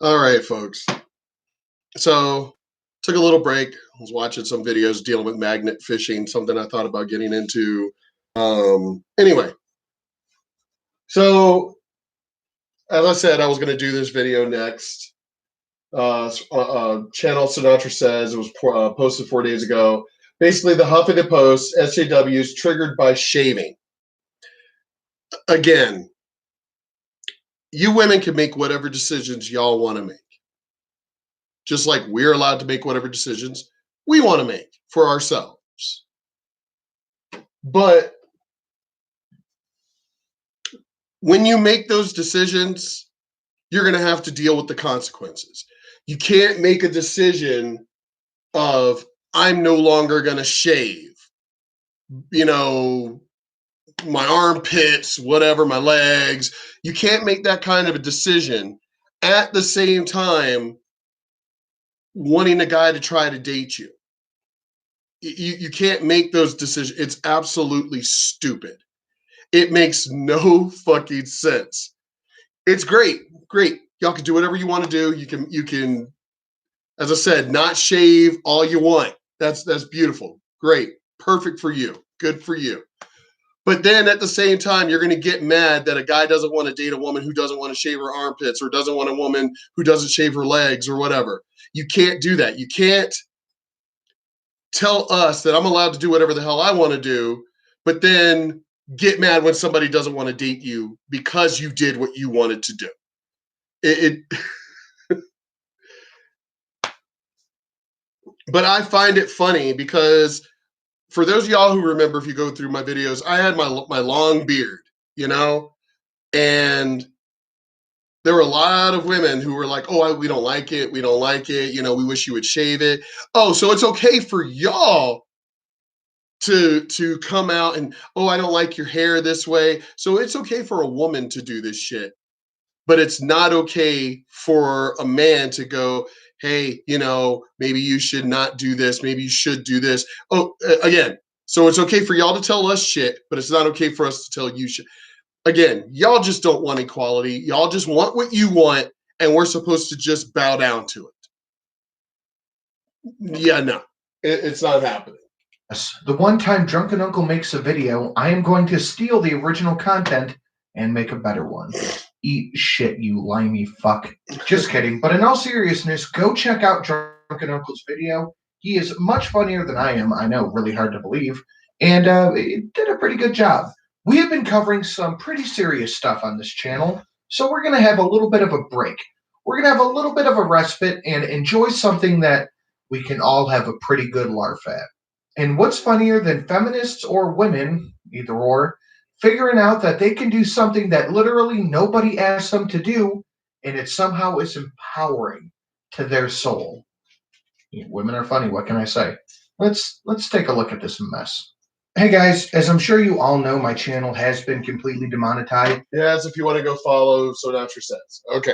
All right, folks. So, took a little break. I was watching some videos dealing with magnet fishing, something I thought about getting into. Anyway, so as I said, I was going to do this video next. Channel Sinatra Says, it was posted 4 days ago. Basically, the Huffington Post, SJWs triggered by shaving. Again, you women can make whatever decisions y'all want to make. Just like we're allowed to make whatever decisions we want to make for ourselves. But when you make those decisions, you're going to have to deal with the consequences. You can't make a decision of, I'm no longer going to shave, my armpits, whatever, my legs. You can't make that kind of a decision at the same time wanting a guy to try to date you. You can't make those decisions. It's absolutely stupid. It makes no fucking sense. It's great. Y'all can do whatever you want to do. You can, as I said, not shave all you want. That's beautiful. Great. Perfect for you. Good for you. But then at the same time, you're going to get mad that a guy doesn't want to date a woman who doesn't want to shave her armpits or doesn't want a woman who doesn't shave her legs or whatever. You can't do that. You can't tell us that I'm allowed to do whatever the hell I want to do, but then get mad when somebody doesn't want to date you because you did what you wanted to do. But I find it funny because for those of y'all who remember, if you go through my videos, I had my long beard, and there were a lot of women who were like, oh, we don't like it. We don't like it. We wish you would shave it. Oh, so it's okay for y'all to come out and, oh, I don't like your hair this way. So it's okay for a woman to do this shit. But it's not okay for a man to go, hey, maybe you should not do this. Maybe you should do this. Oh, again, so it's okay for y'all to tell us shit, but it's not okay for us to tell you shit. Again, y'all just don't want equality. Y'all just want what you want, and we're supposed to just bow down to it. Yeah, no, it's not happening. The one time Drunken Uncle makes a video, I am going to steal the original content and make a better one. Eat shit, you limey fuck. Just kidding. But in all seriousness, go check out Drunken Uncle's video. He is much funnier than I am. I know, really hard to believe. And he did a pretty good job. We have been covering some pretty serious stuff on this channel, so we're going to have a little bit of a break. We're going to have a little bit of a respite and enjoy something that we can all have a pretty good larf at. And what's funnier than feminists or women, either or, figuring out that they can do something that literally nobody asked them to do, and it somehow is empowering to their soul. Women are funny, what can I say? Let's take a look at this mess. Hey guys, as I'm sure you all know, my channel has been completely demonetized. Yes, if you want to go follow Sinatra Says. Okay.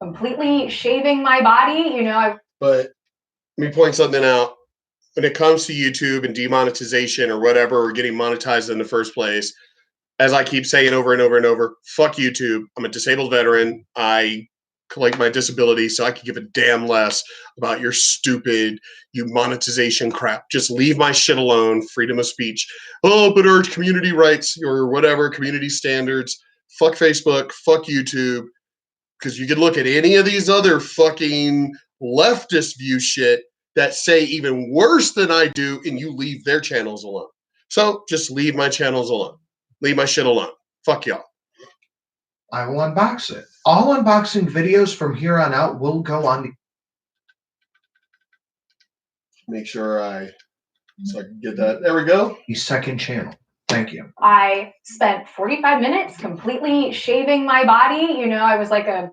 Completely shaving my body, But let me point something out. When it comes to YouTube and demonetization or whatever, or getting monetized in the first place, as I keep saying over and over and over, fuck YouTube. I'm a disabled veteran. I collect my disability, so I can give a damn less about your stupid, monetization crap. Just leave my shit alone. Freedom of speech. Oh, but our community rights or whatever, community standards. Fuck Facebook. Fuck YouTube. Because you can look at any of these other fucking leftist view shit that say even worse than I do, and you leave their channels alone. So just leave my channels alone. Leave my shit alone. Fuck y'all. I will unbox it. All unboxing videos from here on out will go on the... Make sure so I can get that. There we go. The second channel. Thank you. I spent 45 minutes completely shaving my body. I was like a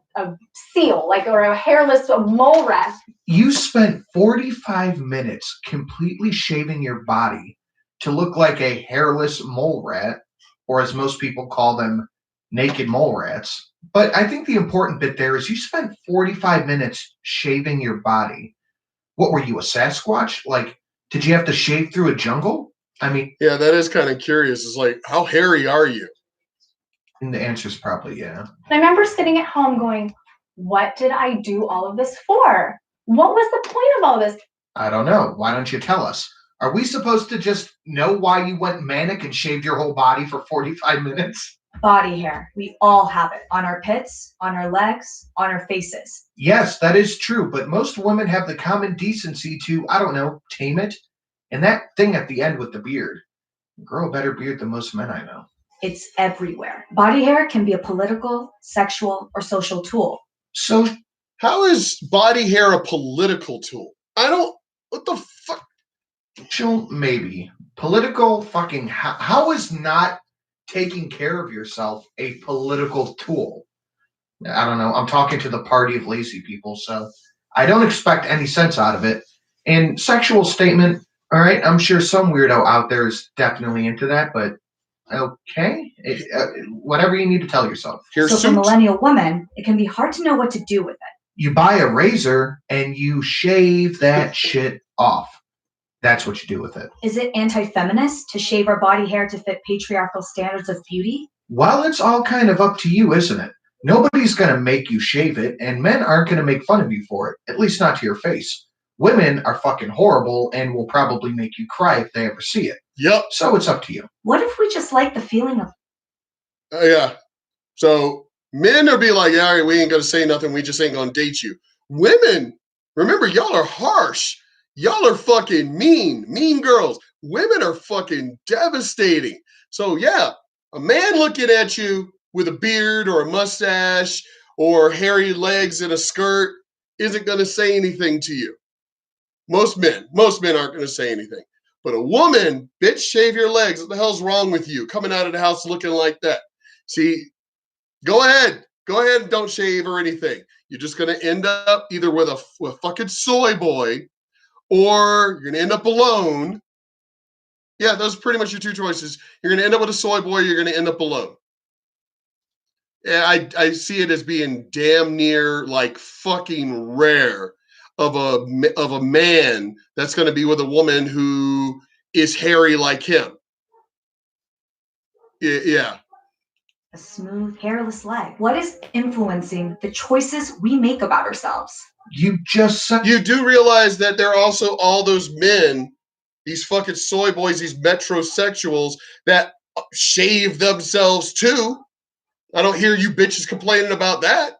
seal, or a hairless mole rat. You spent 45 minutes completely shaving your body to look like a hairless mole rat, or as most people call them, naked mole rats. But I think the important bit there is you spent 45 minutes shaving your body. What were you, a Sasquatch? Did you have to shave through a jungle? I mean... Yeah, that is kind of curious. It's like, how hairy are you? And the answer is probably yeah. I remember sitting at home going, What did I do all of this for? What was the point of all this? I don't know. Why don't you tell us? Are we supposed to just know why you went manic and shaved your whole body for 45 minutes? Body hair. We all have it. On our pits, on our legs, on our faces. Yes, that is true, but most women have the common decency to, I don't know, tame it. And that thing at the end with the beard. Grow a better beard than most men I know. It's everywhere. Body hair can be a political, sexual, or social tool. So, How is body hair a political tool? I don't. What the fuck? maybe. Political fucking. How is not taking care of yourself a political tool? I don't know. I'm talking to the party of lazy people, so I don't expect any sense out of it. And sexual statement, all right, I'm sure some weirdo out there is definitely into that, but okay, whatever you need to tell yourself. So for millennial women, it can be hard to know what to do with it. You buy a razor and you shave that shit off. That's what you do with it. Is it anti-feminist to shave our body hair to fit patriarchal standards of beauty? Well, it's all kind of up to you, isn't it? Nobody's going to make you shave it, and men aren't going to make fun of you for it, at least not to your face. Women are fucking horrible and will probably make you cry if they ever see it. Yep. So it's up to you. What if we just like the feeling of... Yeah. So men are be like, yeah, all right, we ain't gonna say nothing. We just ain't gonna date you. Women, remember, y'all are harsh. Y'all are fucking mean girls. Women are fucking devastating. So yeah, a man looking at you with a beard or a mustache or hairy legs in a skirt isn't gonna say anything to you. Most men aren't gonna say anything. But a woman, bitch, shave your legs. What the hell's wrong with you? Coming out of the house looking like that. See, go ahead and don't shave or anything. You're just going to end up either with a fucking soy boy or you're going to end up alone. Yeah, those are pretty much your two choices. You're going to end up with a soy boy or you're going to end up alone. Yeah, I see it as being damn near like fucking rare of a man that's going to be with a woman who is hairy like him. Yeah. A smooth, hairless leg. What is influencing the choices we make about ourselves? You just said... You do realize that there are also all those men, these fucking soy boys, these metrosexuals that shave themselves too. I don't hear you bitches complaining about that.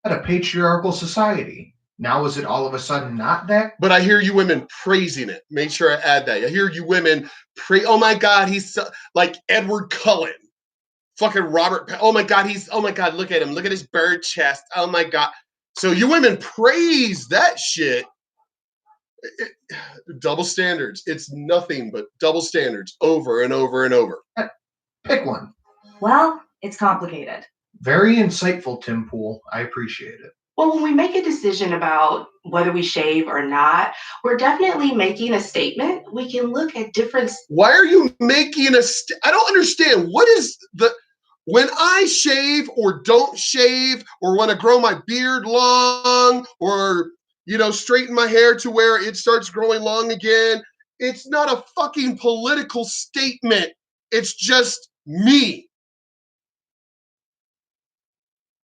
A patriarchal society. Now is it all of a sudden not that? But I hear you women praising it. Make sure I add that. I hear you women oh my God, he's so, like Edward Cullen. Fucking Robert. Oh my God, look at him. Look at his bird chest. Oh my God. So you women praise that shit. Double standards. It's nothing but double standards over and over and over. Pick one. Well, it's complicated. Very insightful, Tim Pool. I appreciate it. Well, when we make a decision about whether we shave or not, we're definitely making a statement. We can look at different... Why are you making I don't understand. What is when I shave or don't shave or want to grow my beard long or, straighten my hair to where it starts growing long again, it's not a fucking political statement. It's just me.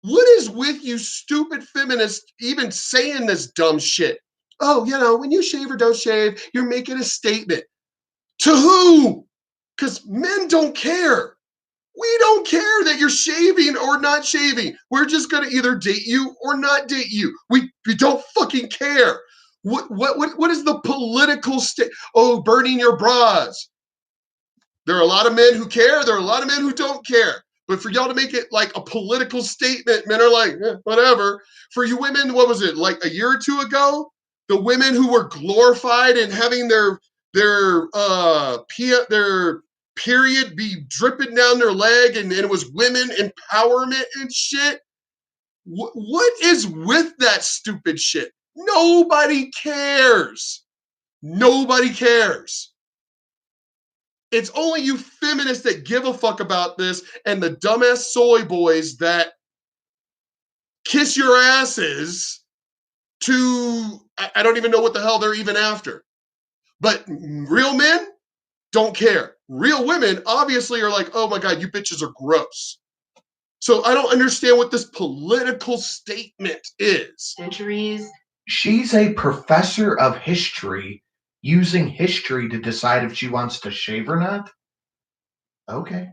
What is with you stupid feminists even saying this dumb shit? Oh, when you shave or don't shave, you're making a statement. To who? Because men don't care. We don't care that you're shaving or not shaving. We're just going to either date you or not date you. We don't fucking care. What is the political state? Oh, burning your bras. There are a lot of men who care. There are a lot of men who don't care. But for y'all to make it like a political statement, men are like, whatever. For you women, what was it, like a year or two ago? The women who were glorified and having their period be dripping down their leg and it was women empowerment and shit. What is with that stupid shit? Nobody cares. Nobody cares. It's only you feminists that give a fuck about this and the dumbass soy boys that kiss your asses to, I don't even know what the hell they're even after. But real men don't care. Real women obviously are like, oh my God, you bitches are gross. So I don't understand what this political statement is. Centuries. She's a professor of history using history to decide if she wants to shave or not. Okay.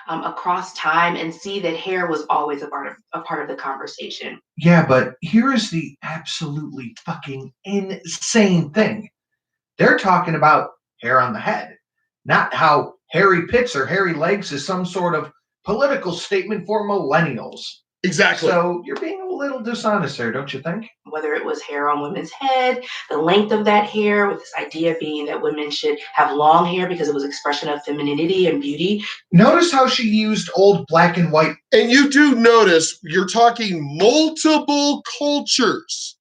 Across time and see that hair was always a part of the conversation. Yeah, but here is the absolutely fucking insane thing. They're talking about hair on the head, not how hairy pits or hairy legs is some sort of political statement for millennials. Exactly. So you're being a little dishonest there, don't you think? Whether it was hair on women's head, the length of that hair, with this idea being that women should have long hair because it was expression of femininity and beauty. Notice how she used old black and white. And you do notice you're talking multiple cultures.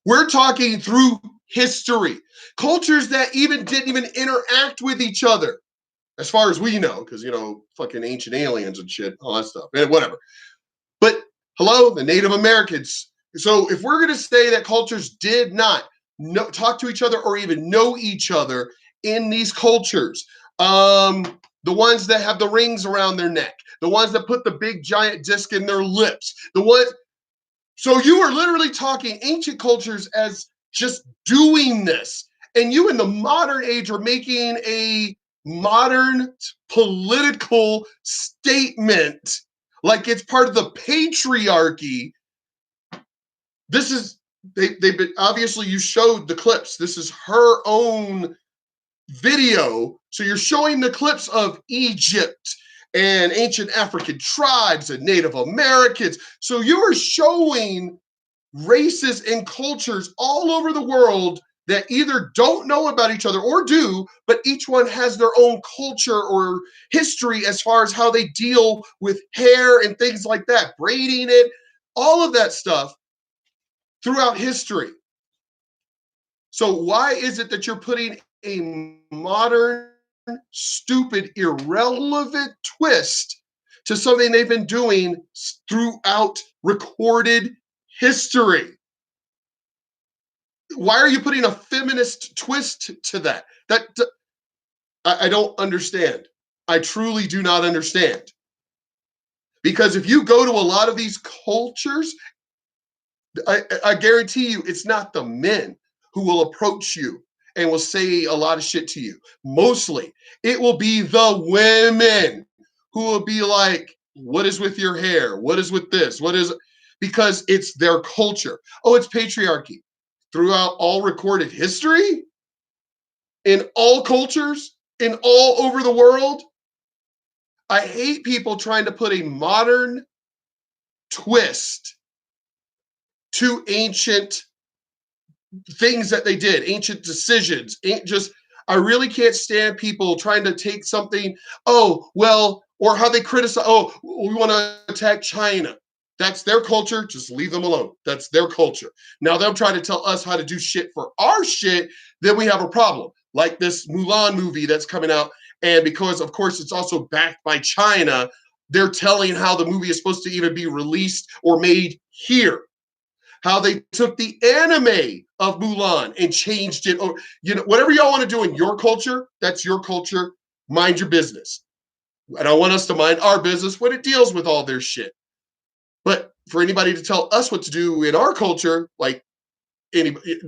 We're talking through history. Cultures that didn't even interact with each other, as far as we know, because, fucking ancient aliens and shit, all that stuff, and whatever. But hello, the Native Americans. So if we're going to say that cultures did not talk to each other or even know each other in these cultures, the ones that have the rings around their neck, the ones that put the big giant disc in their lips, so you are literally talking ancient cultures as just doing this. And you in the modern age are making a modern political statement like it's part of the patriarchy. They've been, obviously you showed the clips. This is her own video. So you're showing the clips of Egypt and ancient African tribes and Native Americans. So you are showing races and cultures all over the world that either don't know about each other or do, but each one has their own culture or history as far as how they deal with hair and things like that, braiding it, all of that stuff throughout history. So why is it that you're putting a modern, stupid, irrelevant twist to something they've been doing throughout recorded history? Why are you putting a feminist twist to that? I don't understand. I truly do not understand. Because if you go to a lot of these cultures, I guarantee you it's not the men who will approach you and will say a lot of shit to you. Mostly, it will be the women who will be like, what is with your hair? What is with this? What is, because it's their culture. Oh, it's patriarchy. Throughout all recorded history, in all cultures, in all over the world. I hate people trying to put a modern twist to ancient things that they did, ancient decisions. I really can't stand people trying to take something, or how they criticize, we want to attack China. That's their culture. Just leave them alone. That's their culture. Now they'll try to tell us how to do shit for our shit, then we have a problem. Like this Mulan movie that's coming out. And because, of course, it's also backed by China, they're telling how the movie is supposed to even be released or made here. How they took the anime of Mulan and changed it. Or, whatever y'all want to do in your culture, that's your culture. Mind your business. And I want us to mind our business when it deals with all their shit. But for anybody to tell us what to do in our culture, like anybody,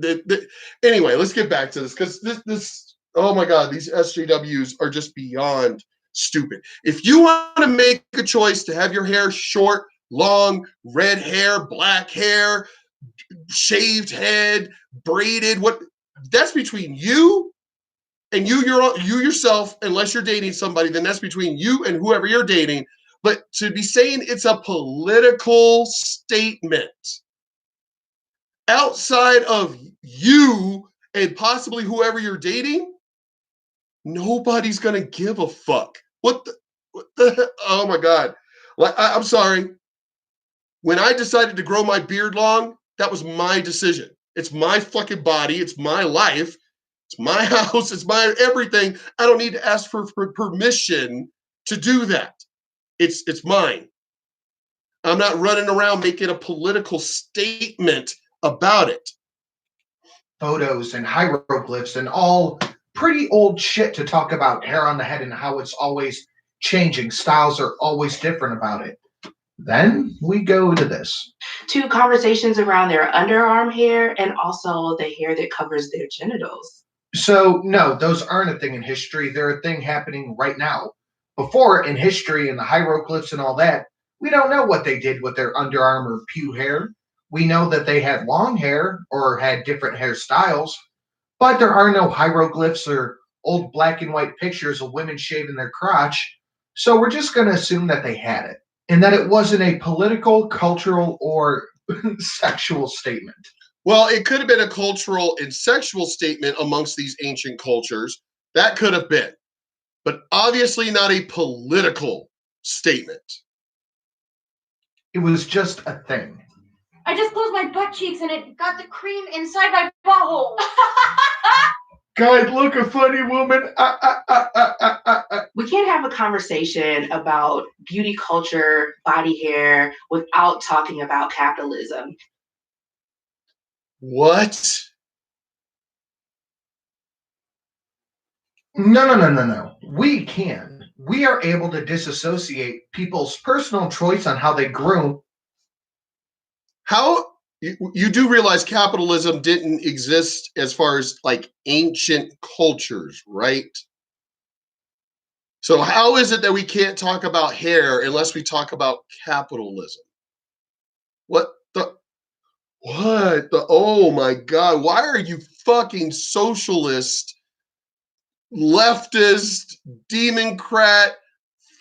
anyway, let's get back to this because this, oh my God, these SJWs are just beyond stupid. If you want to make a choice to have your hair short, long, red hair, black hair, shaved head, braided, that's between you and you yourself, unless you're dating somebody, then that's between you and whoever you're dating. But to be saying it's a political statement outside of you and possibly whoever you're dating, nobody's going to give a fuck. What the oh my God. Like, I'm sorry. When I decided to grow my beard long, that was my decision. It's my fucking body. It's my life. It's my house. It's my everything. I don't need to ask for permission to do that. It's mine. I'm not running around making a political statement about it. Photos and hieroglyphs and all pretty old shit to talk about hair on the head and how it's always changing. Styles are always different about it. Then we go to this. To conversations around their underarm hair and also the hair that covers their genitals. So, no, those aren't a thing in history. They're a thing happening right now. Before, in history and the hieroglyphs and all that, we don't know what they did with their underarm or pew hair. We know that they had long hair or had different hairstyles, but there are no hieroglyphs or old black and white pictures of women shaving their crotch. So we're just going to assume that they had it and that it wasn't a political, cultural, or sexual statement. Well, it could have been a cultural and sexual statement amongst these ancient cultures. That could have been, but obviously not a political statement. It was just a thing. I just closed my butt cheeks and it got the cream inside my butthole. God, look, a funny woman. We can't have a conversation about beauty culture, body hair, without talking about capitalism. What? No. We can. We are able to disassociate people's personal choice on how they groom. How you do realize capitalism didn't exist as far as like ancient cultures, right? So how is it that we can't talk about hair unless we talk about capitalism? What the oh my God, why are you fucking socialist, leftist, democrat,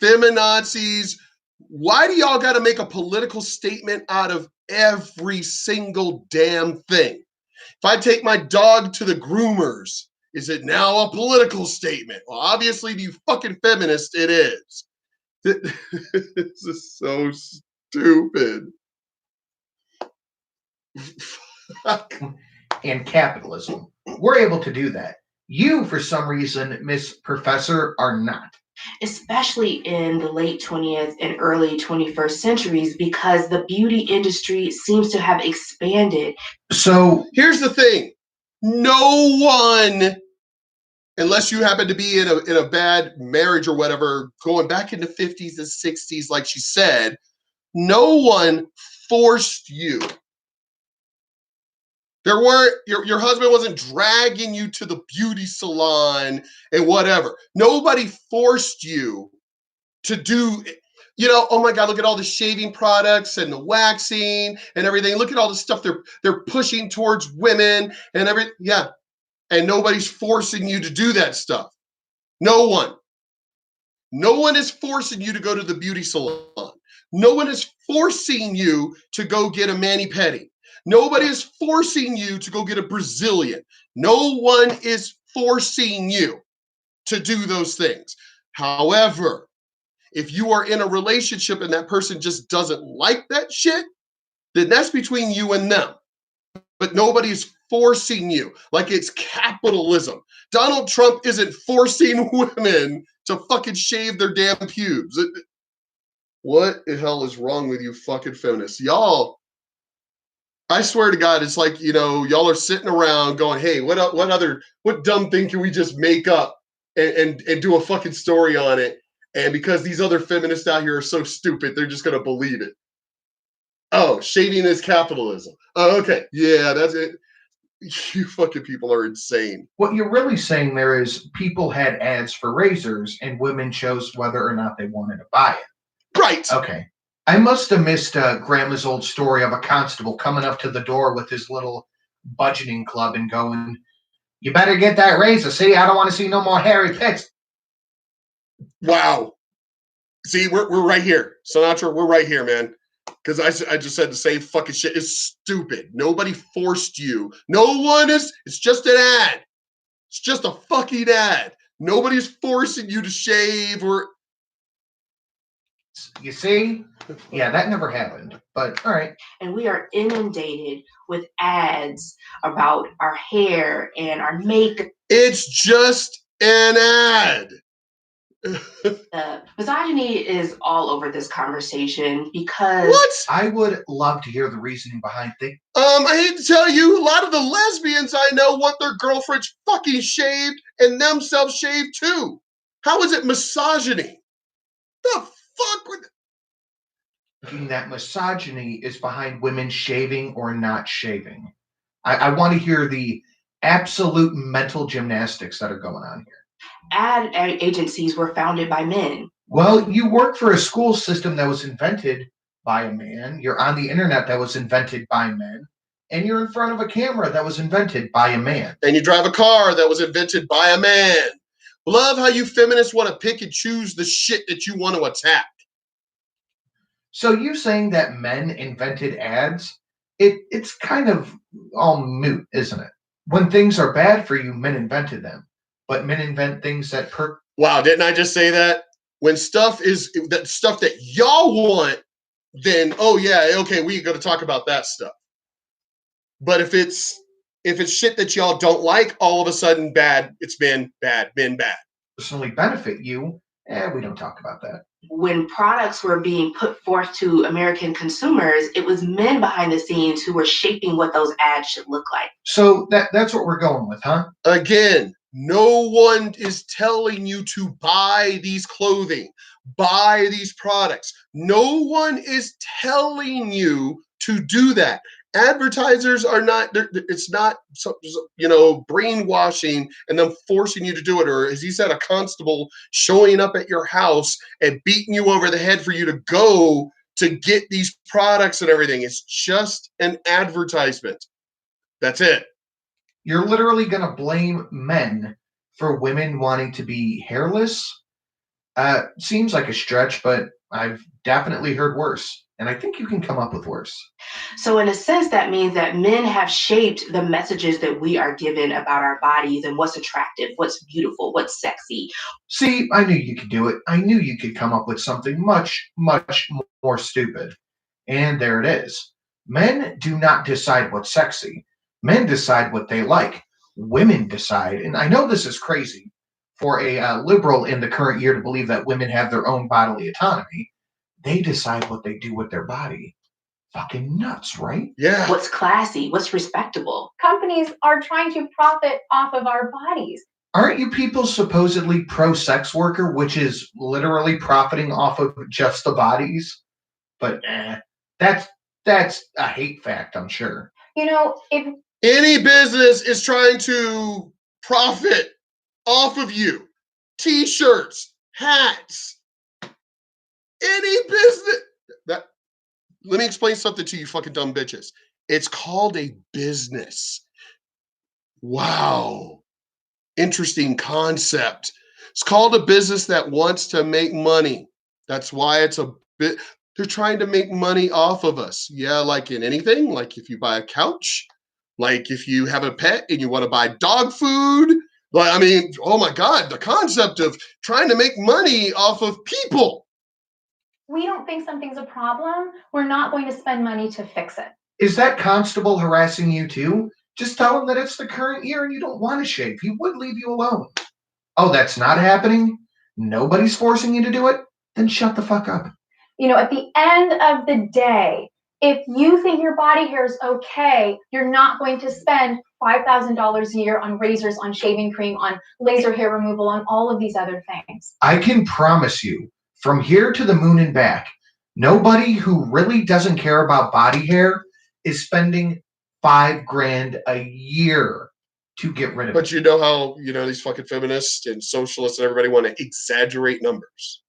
feminazis? Why do y'all got to make a political statement out of every single damn thing? If I take my dog to the groomers, is it now a political statement? Well, obviously, to you fucking feminists, it is. This is so stupid. And capitalism. We're able to do that. You, for some reason, Miss Professor, are not. Especially in the late 20th and early 21st centuries, because the beauty industry seems to have expanded. So here's the thing. No one, unless you happen to be in a bad marriage or whatever, going back in the 50s and 60s, like she said, no one forced you. There weren't, your husband wasn't dragging you to the beauty salon and whatever. Nobody forced you to do, oh my God, look at all the shaving products and the waxing and everything. Look at all the stuff they're pushing towards women and everything. Yeah. And nobody's forcing you to do that stuff. No one. No one is forcing you to go to the beauty salon. No one is forcing you to go get a mani-pedi. Nobody is forcing you to go get a Brazilian. No one is forcing you to do those things. However, if you are in a relationship and that person just doesn't like that shit, then that's between you and them. But nobody's forcing you like it's capitalism. Donald Trump isn't forcing women to fucking shave their damn pubes. What the hell is wrong with you fucking feminists? Y'all, I swear to God, it's like, y'all are sitting around going, hey, what dumb thing can we just make up and do a fucking story on it? And because these other feminists out here are so stupid, they're just going to believe it. Oh, shaving is capitalism. Oh, okay. Yeah, that's it. You fucking people are insane. What you're really saying there is people had ads for razors and women chose whether or not they wanted to buy it. Right. Okay. I must have missed Grandma's old story of a constable coming up to the door with his little budgeting club and going, you better get that razor. See, I don't want to see no more hairy pits. Wow. See, we're right here. Sinatra, we're right here, man. Because I just said the same fucking shit. It's stupid. Nobody forced you. No one is. It's just an ad. It's just a fucking ad. Nobody's forcing you to shave or. You see? Yeah, that never happened. But all right. And we are inundated with ads about our hair and our makeup. It's just an ad. Misogyny is all over this conversation because what? I would love to hear the reasoning behind it. I hate to tell you, a lot of the lesbians I know want their girlfriends fucking shaved and themselves shaved too. How is it misogyny? The fuck with that misogyny is behind women shaving or not shaving. I want to hear the absolute mental gymnastics that are going on here. Ad agencies were founded by men. Well, you work for a school system that was invented by a man. You're on the internet that was invented by men. And you're in front of a camera that was invented by a man. And you drive a car that was invented by a man. Love how you feminists want to pick and choose the shit that you want to attack. So you saying that men invented ads, it's kind of all moot, isn't it? When things are bad for you, men invented them. But men invent things that Wow, didn't I just say that? When stuff is that stuff that y'all want, then oh yeah, okay, we got to talk about that stuff. But if it's shit that y'all don't like, all of a sudden bad, it's been bad. personally benefit you, we don't talk about that. When products were being put forth to American consumers, it was men behind the scenes who were shaping what those ads should look like. So that's what we're going with, huh? Again, no one is telling you to buy these clothing, buy these products. No one is telling you to do that. Advertisers are not, it's not, brainwashing and them forcing you to do it. Or as he said, a constable showing up at your house and beating you over the head for you to go to get these products and everything. It's just an advertisement. That's it. You're literally going to blame men for women wanting to be hairless? Seems like a stretch, but I've definitely heard worse. And I think you can come up with worse. So in a sense, that means that men have shaped the messages that we are given about our bodies and what's attractive, what's beautiful, what's sexy. See, I knew you could do it. I knew you could come up with something much, much more stupid. And there it is. Men do not decide what's sexy. Men decide what they like. Women decide. And I know this is crazy for a liberal in the current year to believe that women have their own bodily autonomy. They decide what they do with their body. Fucking nuts, right? Yeah. What's classy, what's respectable. Companies are trying to profit off of our bodies. Aren't you people supposedly pro-sex worker, which is literally profiting off of just the bodies? But that's a hate fact, I'm sure. If any business is trying to profit off of you, t-shirts, hats, any business that let me explain something to you fucking dumb bitches. It's called a business. Wow. Interesting concept. It's called a business that wants to make money. That's why it's a bit, they're trying to make money off of us. Yeah, like in anything, like if you buy a couch, like if you have a pet and you want to buy dog food. Like, I mean, oh my God, the concept of trying to make money off of people. we don't think something's a problem, we're not going to spend money to fix it. Is that constable harassing you too? Just tell him that it's the current year and you don't want to shave. He would leave you alone. Oh, that's not happening? Nobody's forcing you to do it? Then shut the fuck up. At the end of the day, if you think your body hair is okay, you're not going to spend $5,000 a year on razors, on shaving cream, on laser hair removal, on all of these other things. I can promise you, from here to the moon and back, nobody who really doesn't care about body hair is spending $5,000 a year to get rid of it. But you know how, these fucking feminists and socialists and everybody want to exaggerate numbers.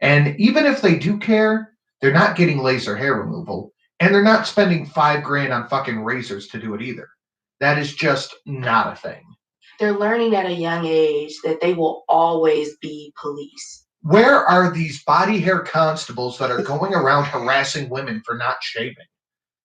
And even if they do care, they're not getting laser hair removal, and they're not spending $5,000 on fucking razors to do it either. That is just not a thing. They're learning at a young age that they will always be police. Where are these body hair constables that are going around harassing women for not shaving?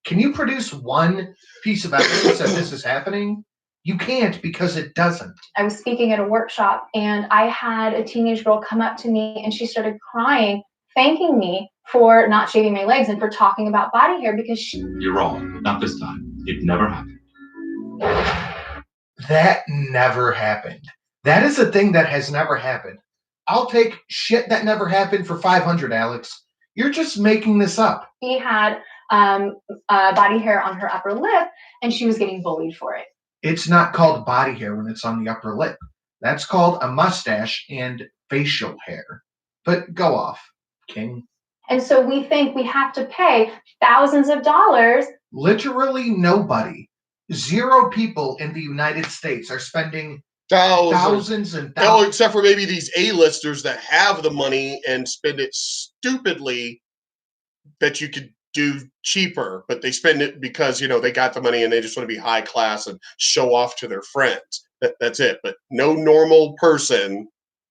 Can you produce one piece of evidence that this is happening? You can't, because it doesn't. I was speaking at a workshop and I had a teenage girl come up to me and she started crying, thanking me for not shaving my legs and for talking about body hair because You're wrong. Not this time. It never happened. That never happened. That is a thing that has never happened. I'll take shit that never happened for 500, Alex. You're just making this up. she had body hair on her upper lip and she was getting bullied for it. It's not called body hair when it's on the upper lip. That's called a mustache and facial hair. But go off, King. And so we think we have to pay thousands of dollars. Literally nobody. 0 people in the United States are spending Thousands. thousands and Oh, thousands. except for maybe these A-listers that have the money and spend it stupidly that you could do cheaper, but they spend it because, they got the money and they just want to be high class and show off to their friends. That's it. But no normal person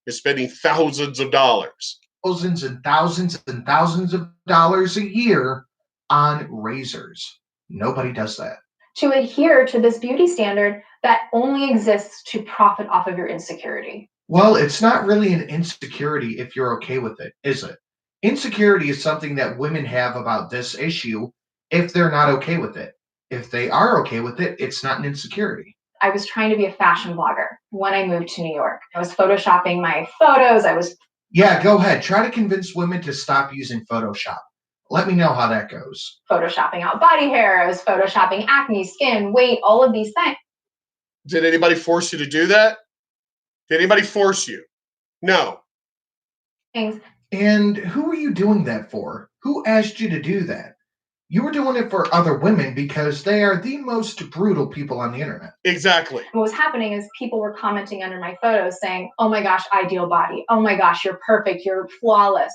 is spending thousands of dollars. Thousands and thousands and thousands of dollars a year on razors. Nobody does that. To adhere to this beauty standard that only exists to profit off of your insecurity. Well, it's not really an insecurity if you're okay with it, is it? Insecurity is something that women have about this issue if they're not okay with it. If they are okay with it, it's not an insecurity. I was trying to be a fashion blogger when I moved to New York. I was photoshopping my photos. Yeah, go ahead. Try to convince women to stop using Photoshop. Let me know how that goes. Photoshopping out body hair. I was photoshopping acne, skin, weight, all of these things. Did anybody force you to do that? Did anybody force you? No. Things. And who are you doing that for? Who asked you to do that? You were doing it for other women because they are the most brutal people on the internet. Exactly. What was happening is people were commenting under my photos saying, "Oh my gosh, ideal body. Oh my gosh, you're perfect. You're flawless."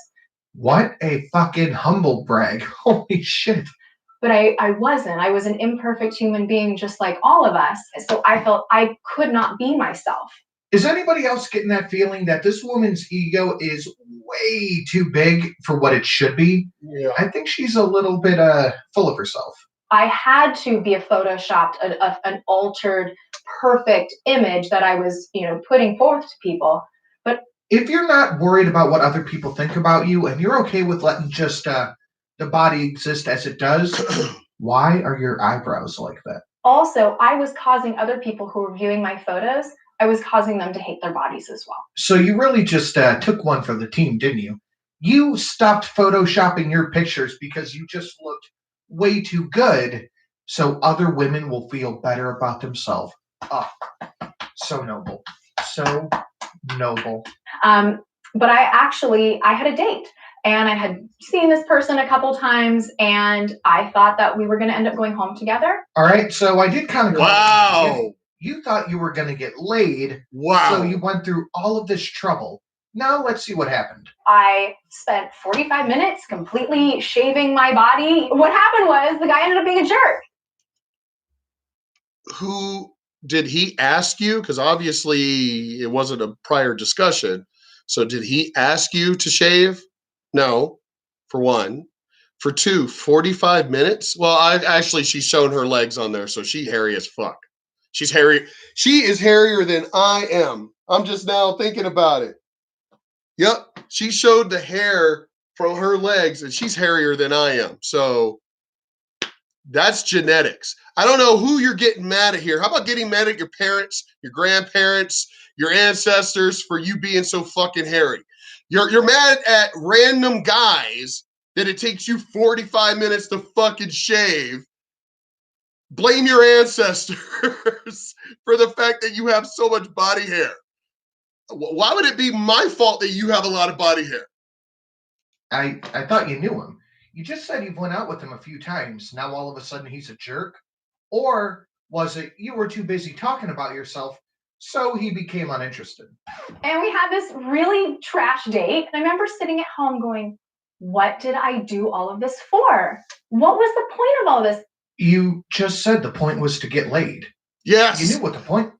What a fucking humble brag. Holy shit. But I wasn't. I was an imperfect human being just like all of us. So I felt I could not be myself. Is anybody else getting that feeling that this woman's ego is way too big for what it should be? Yeah. I think she's a little bit full of herself. I had to be a photoshopped, an altered, perfect image that I was, putting forth to people. But if you're not worried about what other people think about you and you're okay with letting just the body exist as it does, why are your eyebrows like that? Also, I was causing other people who were viewing my photos, I was causing them to hate their bodies as well. So you really just took one for the team, didn't you? You stopped photoshopping your pictures because you just looked way too good so other women will feel better about themselves. Oh, so noble. So noble. But I had a date and I had seen this person a couple times and I thought that we were going to end up going home together. All right. So I did kind of. Wow. You thought you were going to get laid. Wow. So you went through all of this trouble. Now let's see what happened. I spent 45 minutes completely shaving my body. What happened was the guy ended up being a jerk. Who did he ask you? Because obviously it wasn't a prior discussion. So did he ask you to shave? No, for one. For two, 45 minutes? Well, she's shown her legs on there, so she's hairy as fuck. She's hairy. She is hairier than I am. I'm just now thinking about it. Yep, she showed the hair from her legs, and she's hairier than I am. So that's genetics. I don't know who you're getting mad at here. How about getting mad at your parents, your grandparents, your ancestors for you being so fucking hairy? You're mad at random guys that it takes you 45 minutes to fucking shave. Blame your ancestors for the fact that you have so much body hair. Why would it be my fault that you have a lot of body hair? I thought you knew him. You just said you've went out with him a few times. Now all of a sudden he's a jerk? Or was it you were too busy talking about yourself, so he became uninterested? And we had this really trash date. And I remember sitting at home going, what did I do all of this for? What was the point of all this? You just said the point was to get laid. Yes. You knew what the point.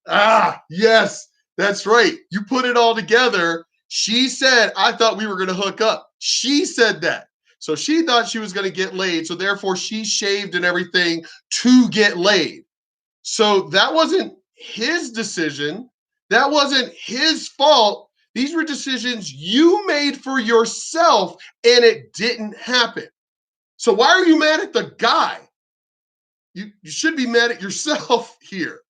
Yes, that's right. You put it all together. She said, I thought we were going to hook up. She said that. So she thought she was going to get laid. So therefore she shaved and everything to get laid. So that wasn't his decision. That wasn't his fault. These were decisions you made for yourself and it didn't happen. So why are you mad at the guy? You should be mad at yourself here.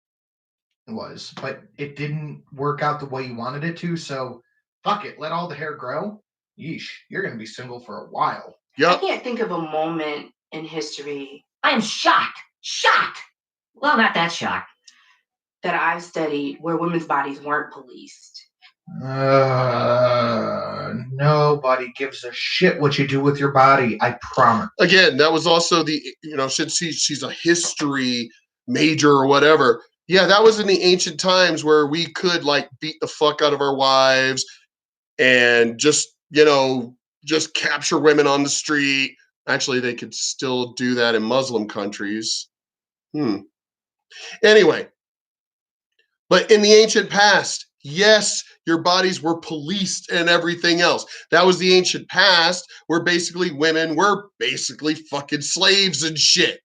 It was, but it didn't work out the way you wanted it to. So fuck it. Let all the hair grow. Yeesh. You're going to be single for a while. Yep. I can't think of a moment in history I'm shocked. Shocked. Well, not that shocked. that I've studied where women's bodies weren't policed. Nobody gives a shit what you do with your body. I promise. Again, that was also the, since she's a history major or whatever. Yeah, that was in the ancient times where we could like beat the fuck out of our wives and just capture women on the street. Actually, they could still do that in Muslim countries. Anyway, but in the ancient past, yes, your bodies were policed and everything else. That was the ancient past where basically women were basically fucking slaves and shit.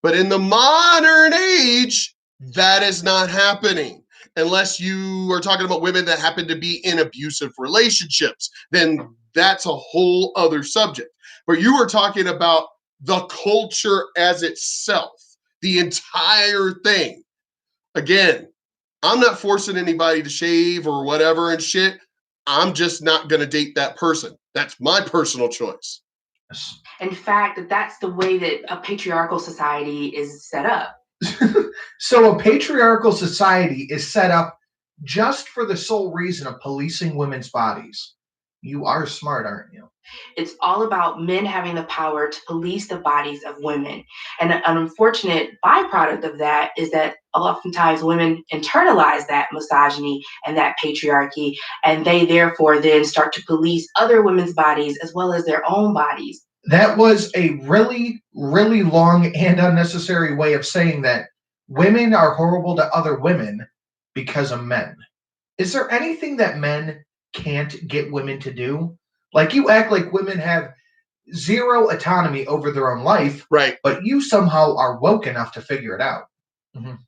But in the modern age, that is not happening. Unless you are talking about women that happen to be in abusive relationships, then that's a whole other subject. But you were talking about the culture as itself, the entire thing. Again, I'm not forcing anybody to shave or whatever and shit. I'm just not going to date that person. That's my personal choice. In fact, that's the way that a patriarchal society is set up. So a patriarchal society is set up just for the sole reason of policing women's bodies. You are smart, aren't you? It's all about men having the power to police the bodies of women. And an unfortunate byproduct of that is that oftentimes women internalize that misogyny and that patriarchy, and they therefore then start to police other women's bodies as well as their own bodies. That was a really, really long and unnecessary way of saying that women are horrible to other women because of men. Is there anything that men can't get women to do? Like, you act like women have zero autonomy over their own life, right? But you somehow are woke enough to figure it out.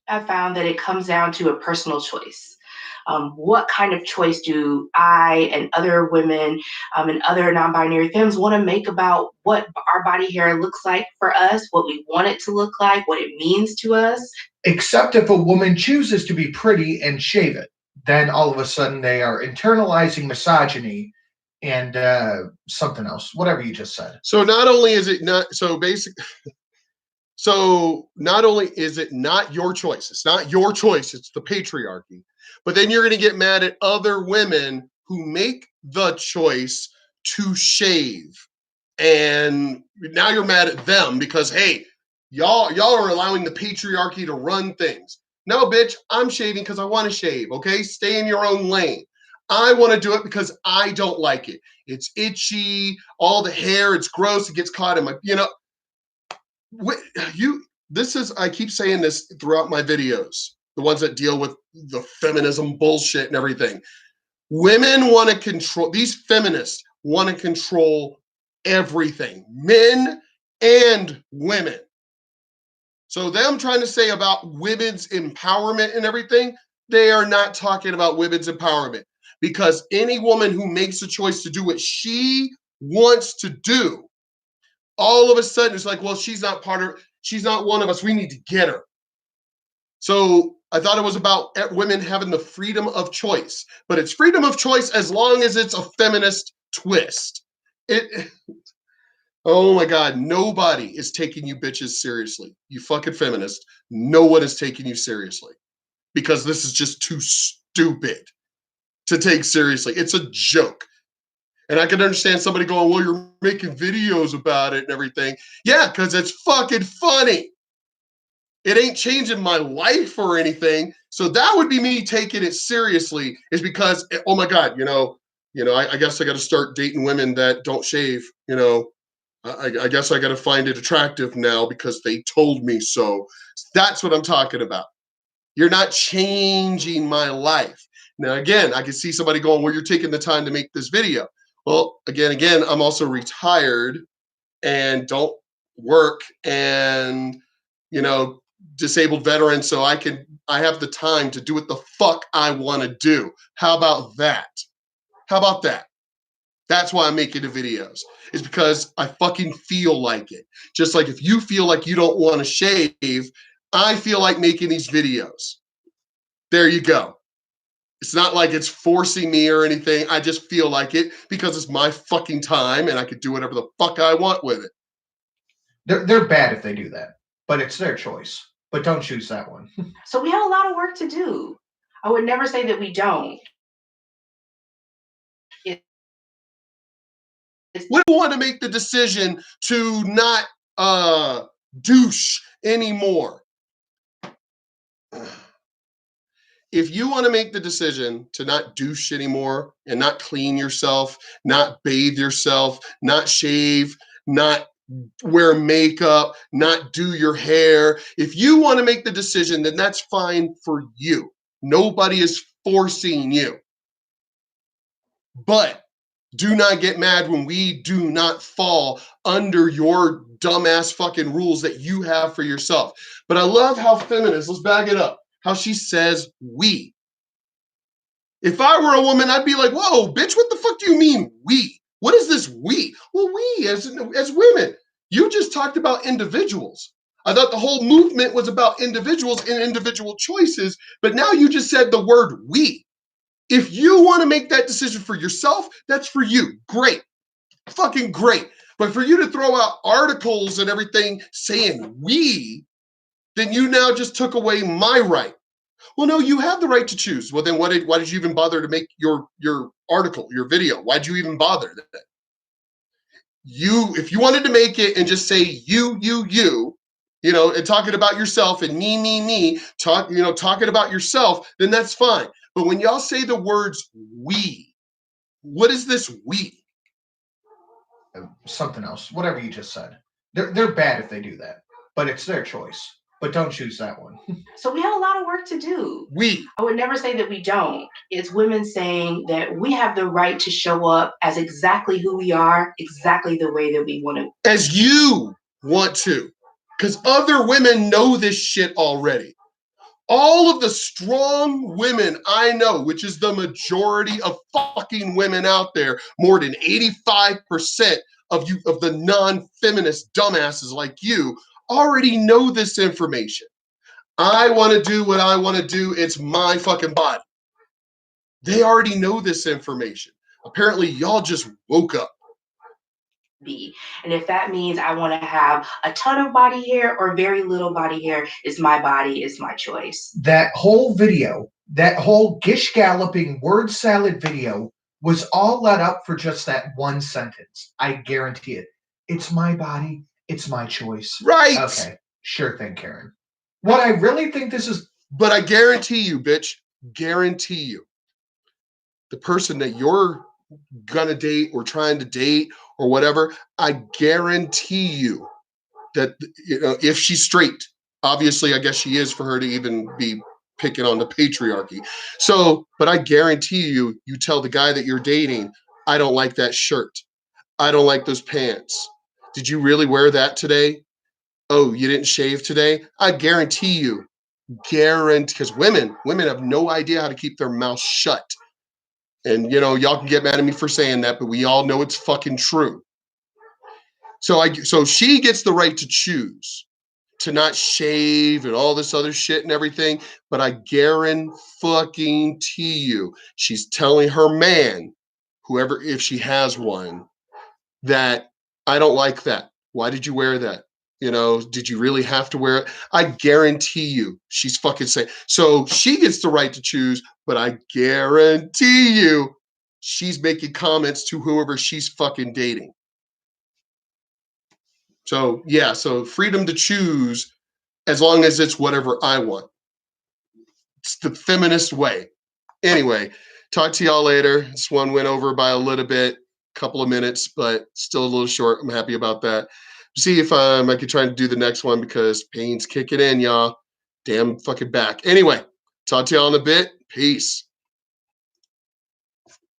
I found that it comes down to a personal choice. What kind of choice do I and other women and other non-binary femmes want to make about what our body hair looks like for us, what we want it to look like, what it means to us? Except if a woman chooses to be pretty and shave it, then all of a sudden they are internalizing misogyny and something else, whatever you just said. So not only is it not so not only is it not your choice, it's not your choice, it's the patriarchy. But then you're going to get mad at other women who make the choice to shave. And now you're mad at them because, hey, y'all are allowing the patriarchy to run things. No, bitch, I'm shaving because I want to shave, okay? Stay in your own lane. I want to do it because I don't like it. It's itchy, all the hair, it's gross, it gets caught in my, I keep saying this throughout my videos, the ones that deal with the feminism bullshit and everything. Women want to control, these feminists want to control everything, men and women. So them trying to say about women's empowerment and everything, they are not talking about women's empowerment, because any woman who makes a choice to do what she wants to do, all of a sudden it's like, well, she's not one of us. We need to get her. So I thought it was about women having the freedom of choice, but it's freedom of choice as long as it's a feminist twist. Oh my God, nobody is taking you bitches seriously. You fucking feminist. No one is taking you seriously because this is just too stupid to take seriously. It's a joke. And I can understand somebody going, well, you're making videos about it and everything. Yeah, because it's fucking funny. It ain't changing my life or anything. So that would be me taking it seriously, is because, oh my God, I guess I got to start dating women that don't shave. I guess I got to find it attractive now because they told me so. That's what I'm talking about. You're not changing my life. Now, again, I can see somebody going, well, you're taking the time to make this video. Well, again, I'm also retired and don't work and, disabled veteran. So I have the time to do what the fuck I want to do. How about that? That's why I'm making the videos. It's because I fucking feel like it. Just like if you feel like you don't want to shave, I feel like making these videos. There you go. It's not like it's forcing me or anything. I just feel like it because it's my fucking time and I could do whatever the fuck I want with it. They're bad if they do that, but it's their choice. But don't choose that one. So we have a lot of work to do. I would never say that we don't. We don't want to make the decision to not douche anymore. If you want to make the decision to not douche anymore and not clean yourself, not bathe yourself, not shave, not wear makeup, not do your hair, if you want to make the decision, then that's fine for you. Nobody is forcing you. But do not get mad when we do not fall under your dumbass fucking rules that you have for yourself. But I love how feminist, let's back it up, how she says we. If I were a woman, I'd be like, whoa, bitch, what the fuck do you mean we? What is this we? Well, we as women, you just talked about individuals. I thought the whole movement was about individuals and individual choices, but now you just said the word we. If you want to make that decision for yourself, that's for you. Great. Fucking great. But for you to throw out articles and everything saying we, then you now just took away my right. Well, no, you have the right to choose. Well, then why did you even bother to make your article, your video? Why'd you even bother that? If you wanted to make it and just say you, and talking about yourself and me, talking about yourself, then that's fine. But when y'all say the words we, what is this we? Something else. Whatever you just said. They're bad if they do that, but it's their choice. But don't choose that one. So we have a lot of work to do. I would never say that we don't. It's women saying that we have the right to show up as exactly who we are, exactly the way that we want to. As you want to. Because other women know this shit already. All of the strong women I know, which is the majority of fucking women out there, more than 85% of the non-feminist dumbasses like you, already know this information. I want to do what I want to do. It's my fucking body. They already know this information. Apparently, y'all just woke up. And if that means I want to have a ton of body hair or very little body hair, it's my body, it's my choice. That whole video, that whole gish galloping word salad video was all let up for just that one sentence. I guarantee it. It's my body, it's my choice. Right. Okay, sure thing, Karen. What I really think this is... But I guarantee you, bitch, guarantee you, the person that you're gonna date or trying to date or whatever, I guarantee you that, if she's straight, obviously I guess she is for her to even be picking on the patriarchy. So, but I guarantee you, you tell the guy that you're dating, I don't like that shirt. I don't like those pants. Did you really wear that today? Oh, you didn't shave today? I guarantee you, because women have no idea how to keep their mouth shut. And, y'all can get mad at me for saying that, but we all know it's fucking true. So she gets the right to choose to not shave and all this other shit and everything. But I guarantee you, she's telling her man, whoever, if she has one, that I don't like that. Why did you wear that? Did you really have to wear it? I guarantee you she's fucking saying. So she gets the right to choose, but I guarantee you she's making comments to whoever she's fucking dating. So, yeah, so freedom to choose as long as it's whatever I want. It's the feminist way. Anyway, talk to y'all later. This one went over by a little bit, couple of minutes, but still a little short. I'm happy about that. See if I could try and do the next one because pain's kicking in, y'all. Damn fucking back. Anyway, talk to y'all in a bit. Peace.